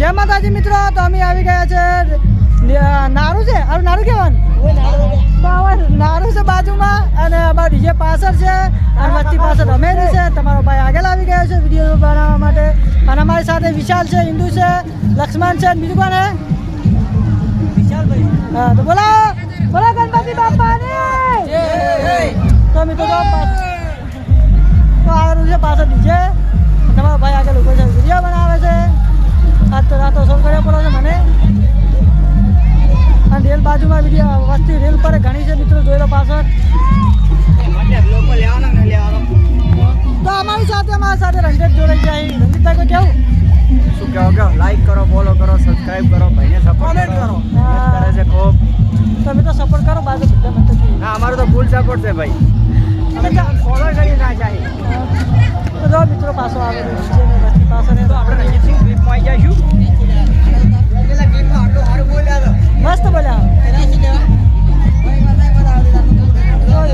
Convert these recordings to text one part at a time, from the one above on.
જય માતાજી મિત્રો, તો અમે આવી ગયા છે નારું છે. અરે નારું કહેવાનું નારું છે બાજુમાં, અને અમારા ડીજે પાછળ છે અને વસ્તી પાછળ રમેલી છે. તમારો ભાઈ આગળ આવી ગયો છે વિડીયો બનાવવા માટે, અને અમારી સાથે વિશાલ છે, હિન્દુ છે, લક્ષ્મણ છે, બીજું કોણ હે વિશાલભાઈ. હા તો બોલો બોલો ગણપતિ બાપાની. તો મિત્રો તો આગળ છે પાછળ ડીજે, તમારો ભાઈ આગળ ઉભો છે, વિડીયો બનાવે છે. આજ તો રાતો શોધ કર્યો પડે છે મને, અને રેલ બાજુમાં વિડીયો વસ્તી રેલ પર ઘણી છે મિત્રો, જોઈ લો પાછળ. તો અમારી સાથે રંજીત જોડાઈ જાય. રંજીતભાઈ કોઈ કેવું શું કહો લાઈક કરો, ફોલો કરો, સબસ્ક્રાઇબ કરો, ભાઈને સપોર્ટ કરો કરે છે ખૂબ. તમે તો સપોર્ટ કરો બાજુ બધા મત. હા અમારો તો ફૂલ સપોર્ટ છે ભાઈ, અમે ફોલો કરી ના જાય. તો જો મિત્રો પાછો આવે છે વસ્તી પાછળ, તો આપણે રંજીતસિંહ ક્લિપમાં આવી જઈશું. મસ્ત બોલ્યા.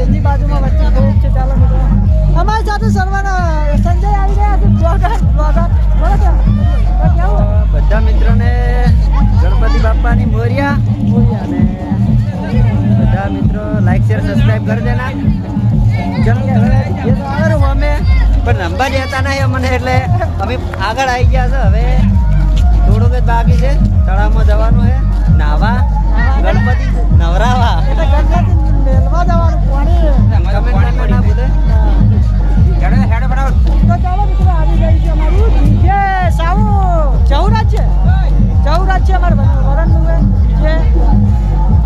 એની બાજુમાં વચ્ચે ખૂબ છે. ચાલો મિત્રો અમારી સાથે સર્વના સંજય આવી ગયા છે, બ્લોગર બોલો કેવું. બધા મિત્રોને ગણપતિ બાપાની મોરિયા, અને બધા મિત્રો લાઈક શેર સબસ્ક્રાઇબ કરી દેના. ચલો અમે પણ નંબર દેતા નહીં અમને, એટલે અમે આગળ આવી ગયા છે. હવે થોડુંક જ બાકી છે, તળાવમાં જવાનું છે નાવા, ગણપતિ નવરાવા, એટલે ગણપતિ મેલવા જવાનું પાણી. તો ચાલો મિત્રો આવી ગઈ છે અમારું ડીજે સાઉ ચૌરાજ છે અમારે વરણનું છે.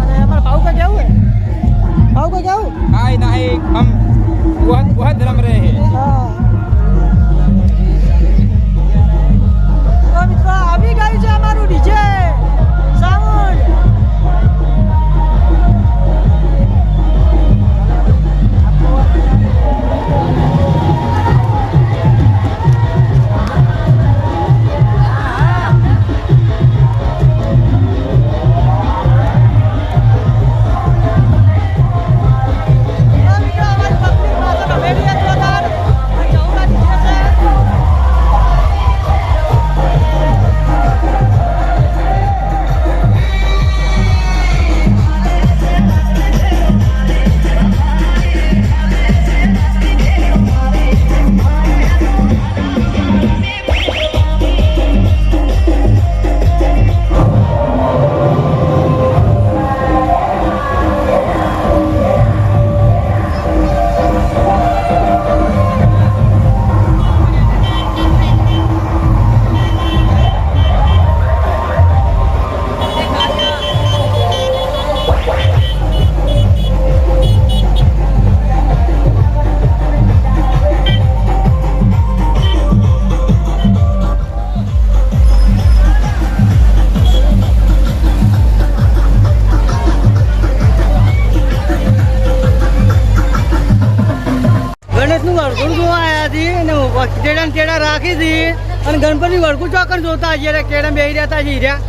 અને અમારા ભાવ કા કેવું हाय नहीं हम बहुत रम रहे हैं. હા તો મિત્રો આવી ગયું છે અમારું ડીજે સાઉન્ડ. કેડા રાખી હતી, અને ગણપતિ વળકું ચોકર જોતા જયારે કેડા બેહી રહ્યા હતા હીર્યા.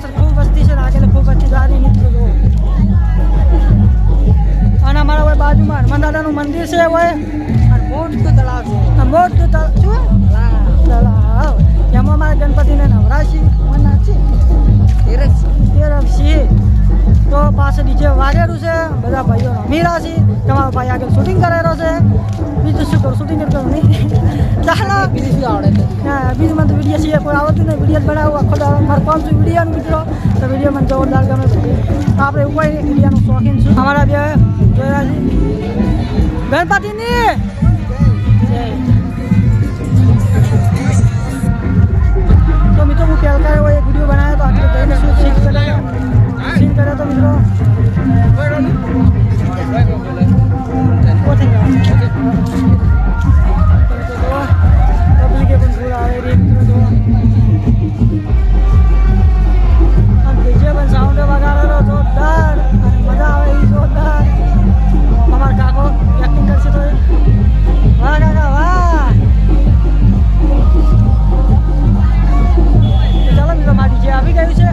પાછળ ખૂબ વસ્તી છે ને આગળ ખૂબ વસ્તી સારી મિત્રો જો અને અમારા હોય બાજુમાં હનુમાન દાદાનું મંદિર છે હોય અને મોટું તળાવ છે મોટું તળાવ શું તળાવ એમાં અમારા ગણપતિને નવરાશી નાખી તેરવશી તો પાછળ નીચે વાગેલું છે બધા ભાઈઓ રમીરા છે તમારો ભાઈ આગળ શૂટિંગ કરેલો છે બીજું શું કરું શૂટિંગ કરું નહીં ચાલો બીજું શું આવડે હા બીજું મને તો વિડીયો છે કોઈ આવડતું નહીં વિડીયો બનાવું આખો દાડો મારે કોમ છું વિડીયોનું મિત્રો તો વિડીયો મને જોરદાર ગમે છે આપણે એવું કોઈ વિડીયોનું શોખીન છું અમારા બે જોયા છે ગણપતિની તો મિત્રો હું પહેલા હોય એક વિડીયો બનાવ્યો તો આપણે જઈને શું સીન કર્યો તો મિત્રો પબ્લિકે પણ ફૂલ આવે રે મિત્રો ડીજે પણ સાઉન્ડ વગાડેલો જોરદાર મજા આવે એ જોરદાર અમારા કાકો એક્ટિંગ કરશે તો વાહ કાકા વાહ ચાલો મિત્રો મારી ડીજે આવી ગયું છે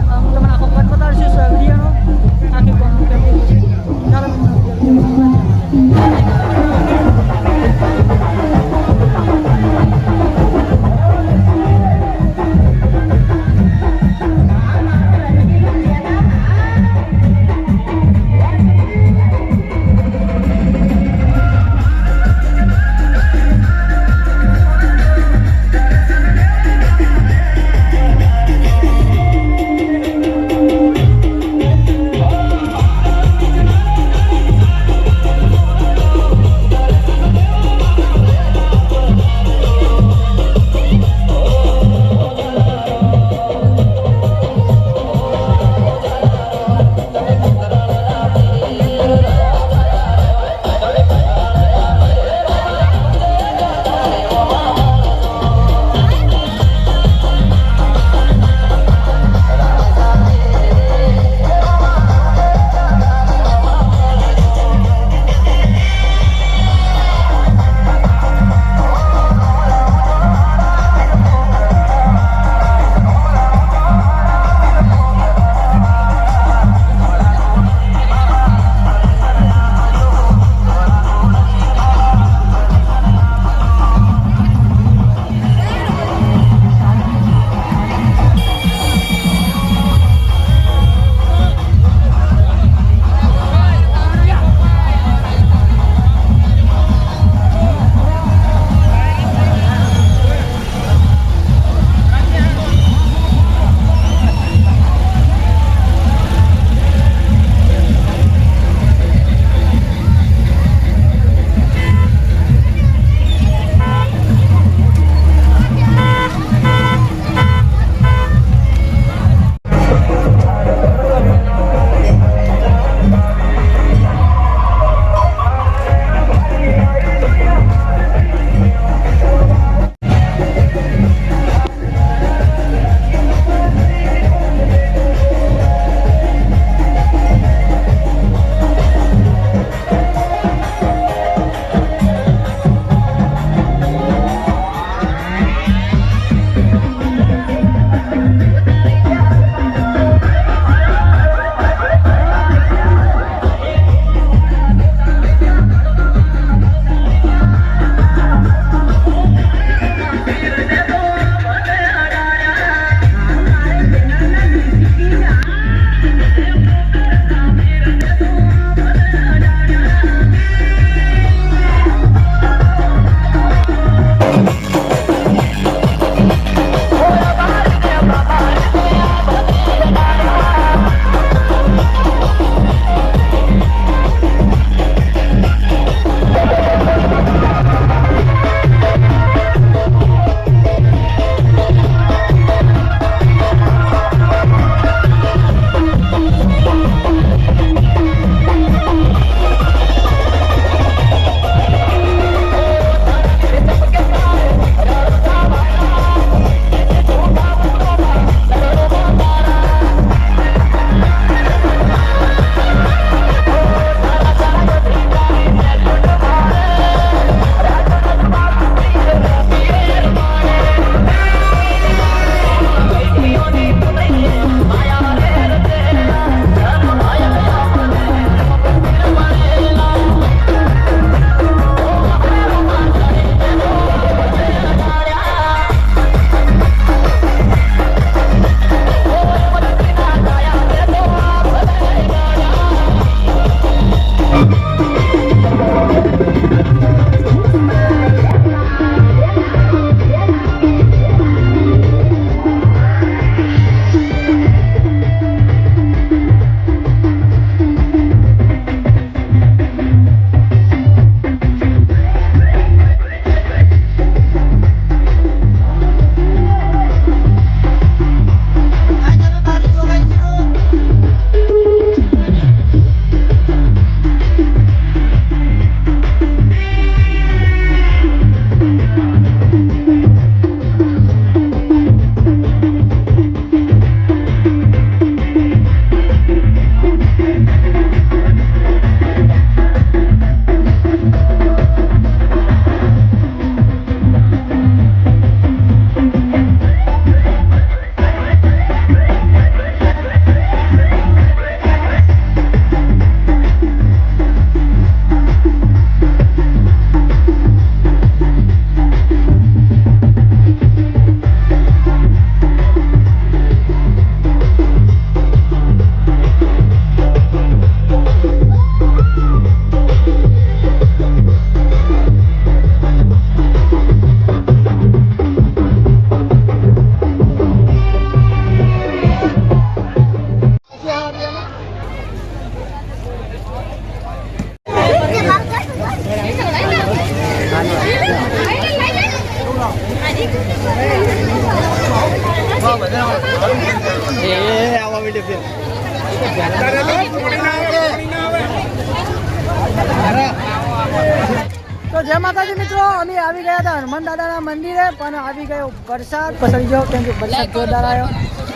તો જય માતાજી મિત્રો, અમે આવી ગયા હતા હનુમાન દાદાના મંદિરે, પણ આવી ગયો વરસાદ પસરી ગયો, કેમ કે વરસાદ જોરદાર આવ્યો.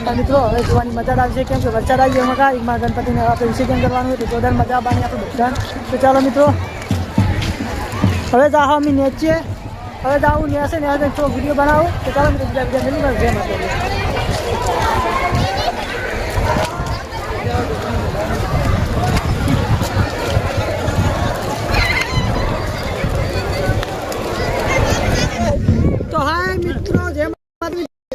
પણ મિત્રો હવે જોવાની મજા આવશે, કેમ કે વરસાદ આવી ગયો એમાં એકમાં ગણપતિને આપણે વિસર્જન કરવાનું હોય તો જોરદાર મજા આવવાની આપણે બધા. તો ચાલો મિત્રો હવે જાઓ અમે નેચીએ, હવે જાઉં નેસે ને થોડો વિડીયો બનાવું. તો ચાલો મિત્રો બીજા મિલી જય માતાજી. તો હાય મિત્રો, જેમ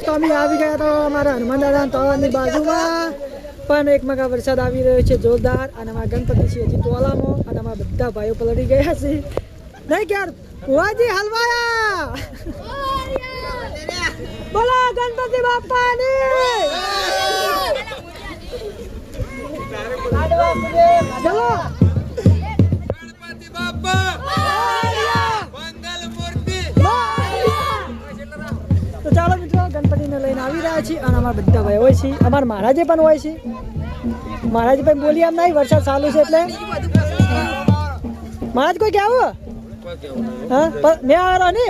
તો અમે આવી ગયા તો અમારા હનુમાન દાદા તળાવની બાજુમાં, પણ એક મગા વરસાદ આવી રહ્યો છે જોરદાર, અને અમારા ગણપતિ છે હજી તોલામાં, અને અમારા બધા ભાઈઓ પલળી ગયા છે. નહીં ક્યાર ભુવાજી હલવાયા, બોલો ગણપતિ બાપાની. ચલો તો ચાલો મિત્રો ગણપતિને લઈને આવી રહ્યા છીએ, અને અમારા બધા ભાઈ હોય છે, અમારા મહારાજે પણ હોય છે. મહારાજ ભાઈ બોલી એમ નહીં, વરસાદ ચાલુ છે એટલે. મહારાજ કોઈ કહેવું? હા મેં આવ્યો ને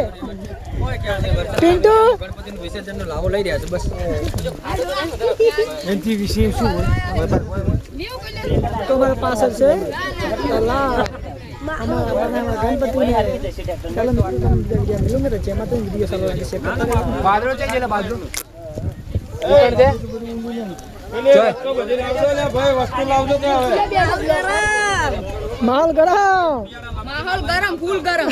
પિન્ટુ ગણપતિનું વિસર્જનનો લાવો લઈ રહ્યા છે બસ. એનથી વિશે શું તો મારા પાછળ છે બાદરો છે એટલે બાદરો માહોલ ગરમ, ફૂલ ગરમ.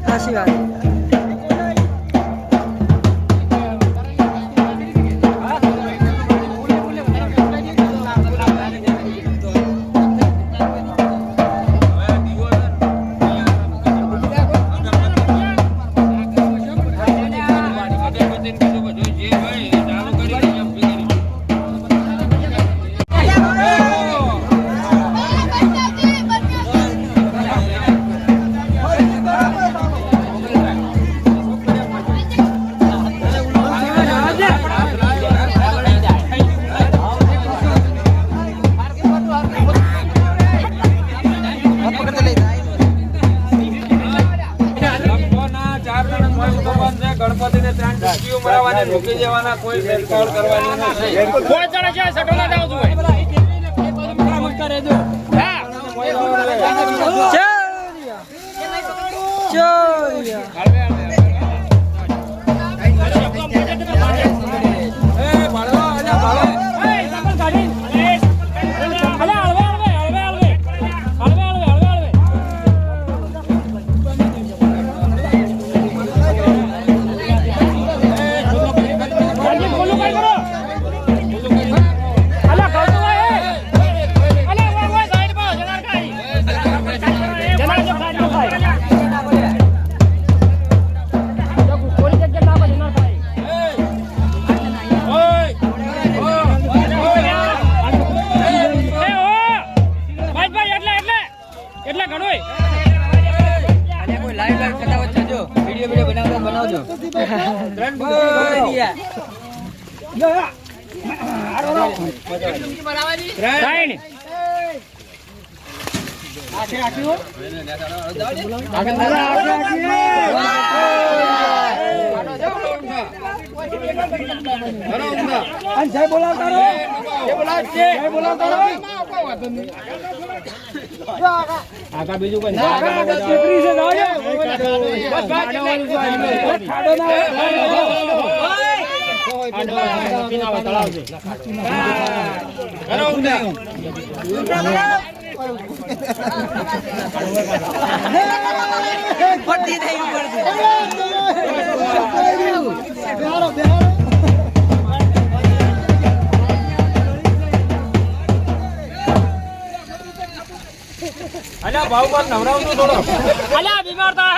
સાચી વાત. ગણપતિને 3 ટીકીઓ મરાવવાની, રોકી જવાના, કોઈ ફેરફાર કરવાની નથી. કોઈ જણા છે સટોલા દાવ જોઈએ. આગળ બીજું કોઈ અલ્યા ભાવ પર નવરાવતું થોડો અલ્યા બીમાર થાય.